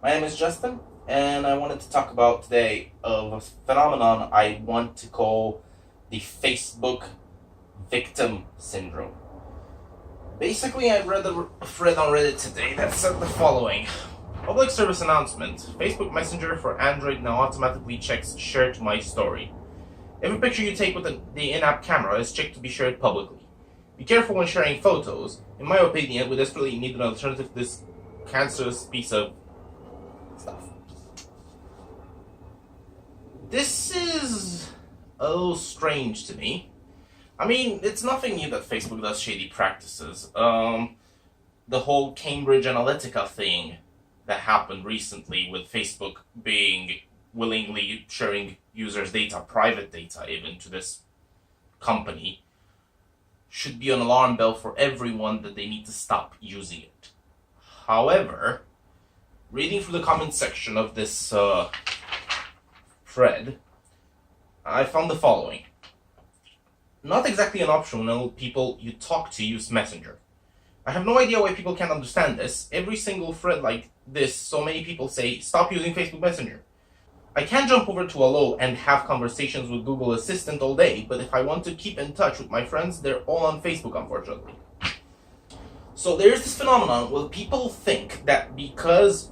My name is Justin, and I wanted to talk about today of a phenomenon I want to call the Facebook victim syndrome. Basically, I read a thread on Reddit today that said the following. Public service announcement. Facebook Messenger for Android now automatically checks share to my story. Every picture you take with the in-app camera is checked to be shared publicly. Be careful when sharing photos. In my opinion, we desperately need an alternative to this cancerous piece of stuff. This is a little strange to me. I mean, it's nothing new that Facebook does shady practices. The whole Cambridge Analytica thing that happened recently with Facebook being willingly sharing users' data, private data even, to this company, should be an alarm bell for everyone that they need to stop using it. However, reading through the comment section of this thread, I found the following. Not exactly an option when people you talk to use Messenger. I have no idea why people can't understand this. Every single thread like this, so many people say, stop using Facebook Messenger. I can jump over to Allo and have conversations with Google Assistant all day, but if I want to keep in touch with my friends, they're all on Facebook, unfortunately. So there's this phenomenon where people think that because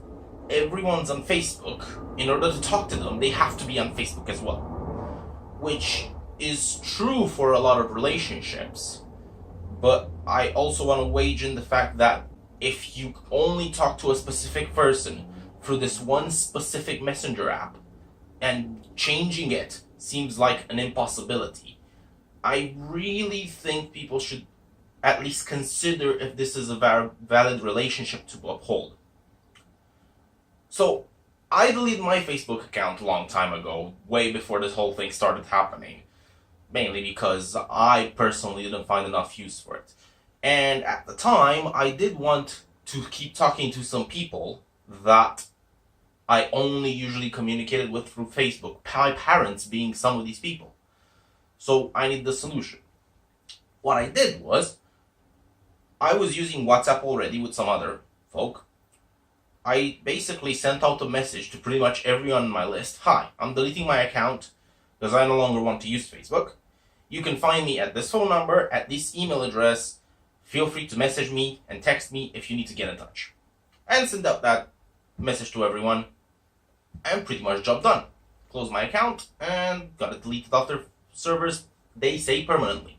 everyone's on Facebook, in order to talk to them, they have to be on Facebook as well. Which is true for a lot of relationships, but I also want to wage in the fact that if you only talk to a specific person through this one specific Messenger app, and changing it seems like an impossibility, I really think people should at least consider if this is a valid relationship to uphold. So, I deleted my Facebook account a long time ago, way before this whole thing started happening. Mainly because I personally didn't find enough use for it. And at the time, I did want to keep talking to some people that I only usually communicated with through Facebook, my parents being some of these people. So I needed a solution. What I did was, I was using WhatsApp already with some other folk. I basically sent out a message to pretty much everyone on my list. Hi, I'm deleting my account because I no longer want to use Facebook. You can find me at this phone number, at this email address. Feel free to message me and text me if you need to get in touch. And send out that message to everyone. And pretty much job done. Closed my account and got it deleted off their servers, they say permanently.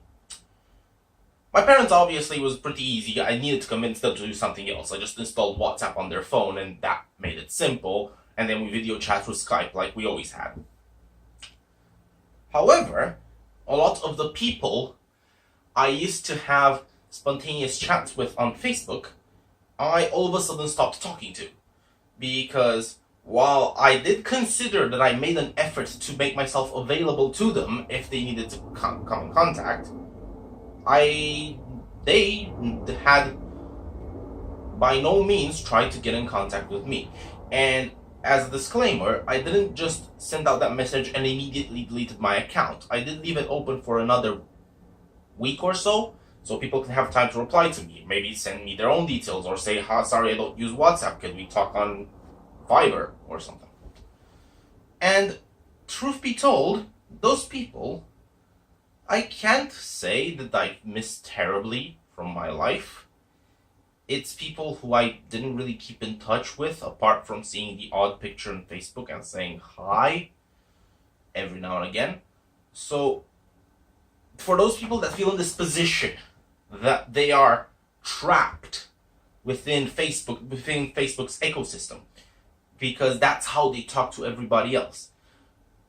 My parents obviously was pretty easy. I needed to convince them to do something else. I just installed WhatsApp on their phone and that made it simple. And then we video chat through Skype like we always had. However, a lot of the people I used to have spontaneous chats with on Facebook, I all of a sudden stopped talking to. Because while I did consider that I made an effort to make myself available to them if they needed to come in contact, they had by no means tried to get in contact with me. And as a disclaimer, I didn't just send out that message and immediately deleted my account. I did leave it open for another week or so people can have time to reply to me. Maybe send me their own details or say, sorry, I don't use WhatsApp. Could we talk on Viber or something? And truth be told, those people, I can't say that I've missed terribly from my life. It's people who I didn't really keep in touch with, apart from seeing the odd picture on Facebook and saying hi every now and again. So, for those people that feel in this position, that they are trapped within Facebook's ecosystem, because that's how they talk to everybody else,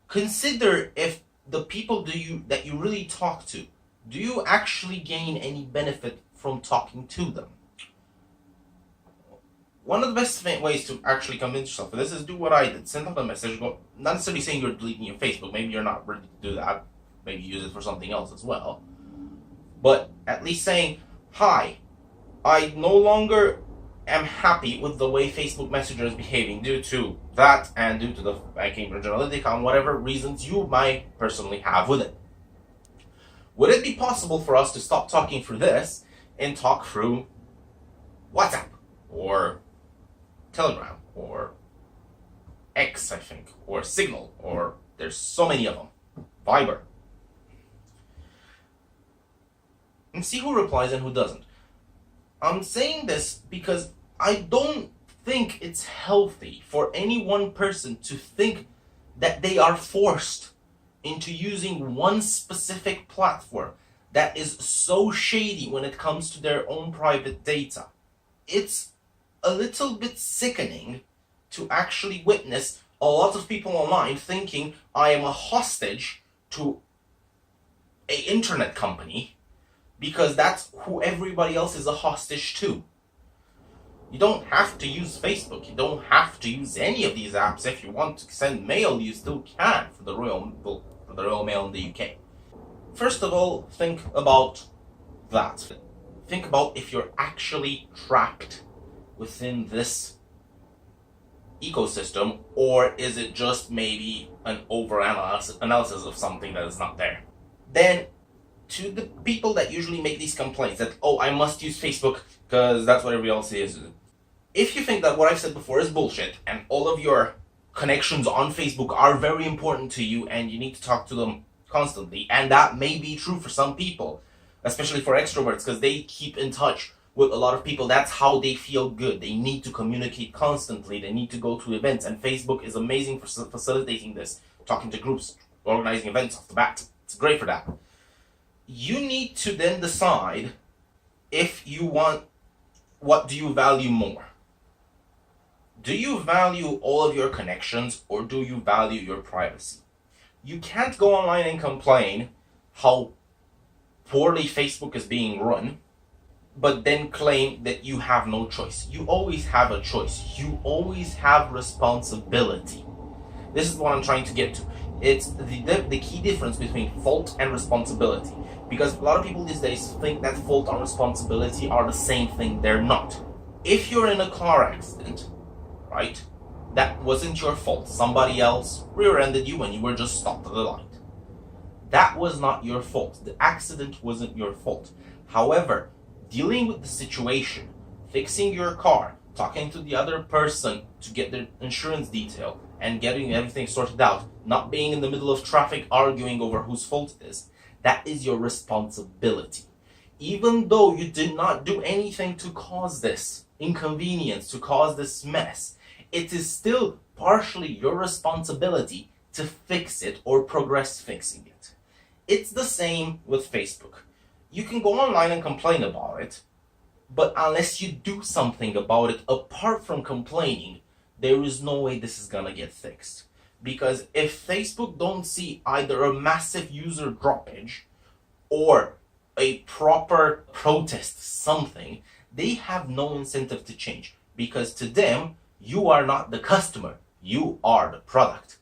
consider if the people that you really talk to, do you actually gain any benefit from talking to them? One of the best ways to actually convince yourself of this is do what I did. Send out a message, not necessarily saying you're deleting your Facebook. Maybe you're not ready to do that. Maybe use it for something else as well. But at least saying, hi, I no longer am happy with the way Facebook Messenger is behaving due to that and due to the Cambridge Analytica and whatever reasons you might personally have with it. Would it be possible for us to stop talking through this and talk through WhatsApp or Telegram or X, I think, or Signal, or there's so many of them. Viber. And see who replies and who doesn't. I'm saying this because I don't think it's healthy for any one person to think that they are forced into using one specific platform that is so shady when it comes to their own private data. It's a little bit sickening to actually witness a lot of people online thinking I am a hostage to an internet company because that's who everybody else is a hostage to. You don't have to use Facebook. You don't have to use any of these apps. If you want to send mail, you still can for the Royal Mail in the UK. First of all, think about that. Think about if you're actually trapped within this ecosystem, or is it just maybe an over-analysis of something that is not there? Then, to the people that usually make these complaints that, oh, I must use Facebook because that's what everybody else is. If you think that what I've said before is bullshit and all of your connections on Facebook are very important to you and you need to talk to them constantly, and that may be true for some people, especially for extroverts, because they keep in touch with a lot of people. That's how they feel good. They need to communicate constantly. They need to go to events, and Facebook is amazing for facilitating this, talking to groups, organizing events off the bat. It's great for that. You need to then decide if you want, what do you value more? Do you value all of your connections, or do you value your privacy? You can't go online and complain how poorly Facebook is being run, but then claim that you have no choice. You always have a choice. You always have responsibility. This is what I'm trying to get to. It's the key difference between fault and responsibility. Because a lot of people these days think that fault and responsibility are the same thing. They're not. If you're in a car accident, right, that wasn't your fault. Somebody else rear-ended you when you were just stopped at the light. That was not your fault. The accident wasn't your fault. However, dealing with the situation, fixing your car, talking to the other person to get their insurance detail, and getting everything sorted out, not being in the middle of traffic arguing over whose fault it is, that is your responsibility. Even though you did not do anything to cause this inconvenience, to cause this mess, it is still partially your responsibility to fix it or progress fixing it. It's the same with Facebook. You can go online and complain about it, but unless you do something about it apart from complaining, there is no way this is gonna get fixed. Because if Facebook don't see either a massive user droppage or a proper protest something, they have no incentive to change. Because to them, you are not the customer, you are the product.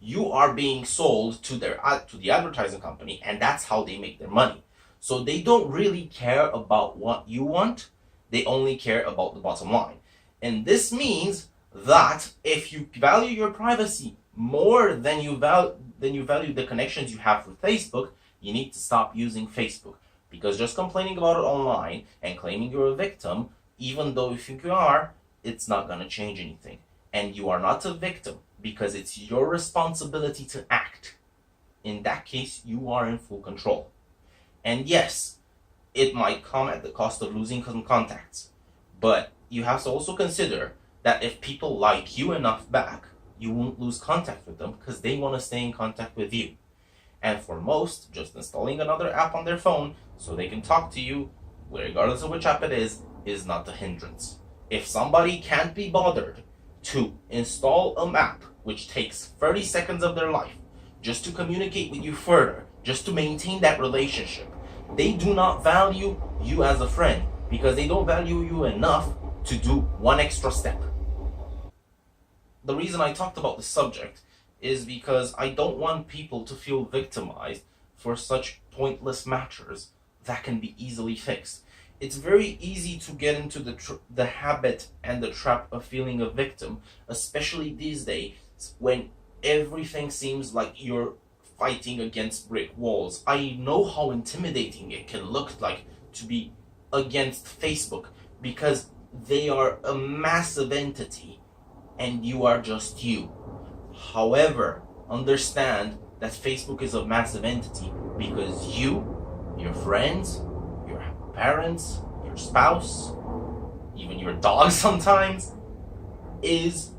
You are being sold to the advertising company, and that's how they make their money. So they don't really care about what you want, they only care about the bottom line. And this means that if you value your privacy more than you value the connections you have with Facebook, you need to stop using Facebook. Because just complaining about it online and claiming you're a victim, even though you think you are, it's not going to change anything. And you are not a victim because it's your responsibility to act. In that case, you are in full control. And yes, it might come at the cost of losing some contacts. But you have to also consider that if people like you enough back, you won't lose contact with them because they want to stay in contact with you. And for most, just installing another app on their phone so they can talk to you, regardless of which app it is not the hindrance. If somebody can't be bothered to install a map which takes 30 seconds of their life just to communicate with you further, just to maintain that relationship, they do not value you as a friend because they don't value you enough to do one extra step. The reason I talked about this subject is because I don't want people to feel victimized for such pointless matters that can be easily fixed. It's very easy to get into the habit and the trap of feeling a victim, especially these days when everything seems like you're fighting against brick walls. I know how intimidating it can look like to be against Facebook because they are a massive entity and you are just you. However, understand that Facebook is a massive entity because you, your friends, your parents, your spouse, even your dog sometimes, is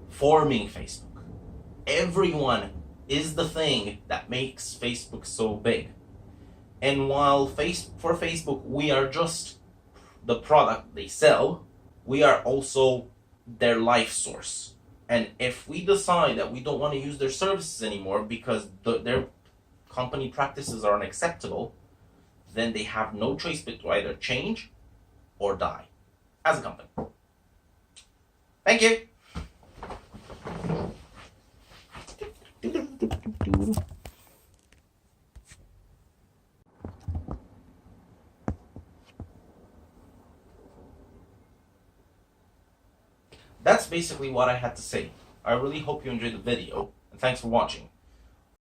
forming Facebook. Everyone is the thing that makes Facebook so big. And while for Facebook we are just the product they sell, we are also their life source. And if we decide that we don't want to use their services anymore because their company practices are unacceptable, then they have no choice but to either change or die as a company. Thank you. That's basically what I had to say. I really hope you enjoyed the video, and thanks for watching.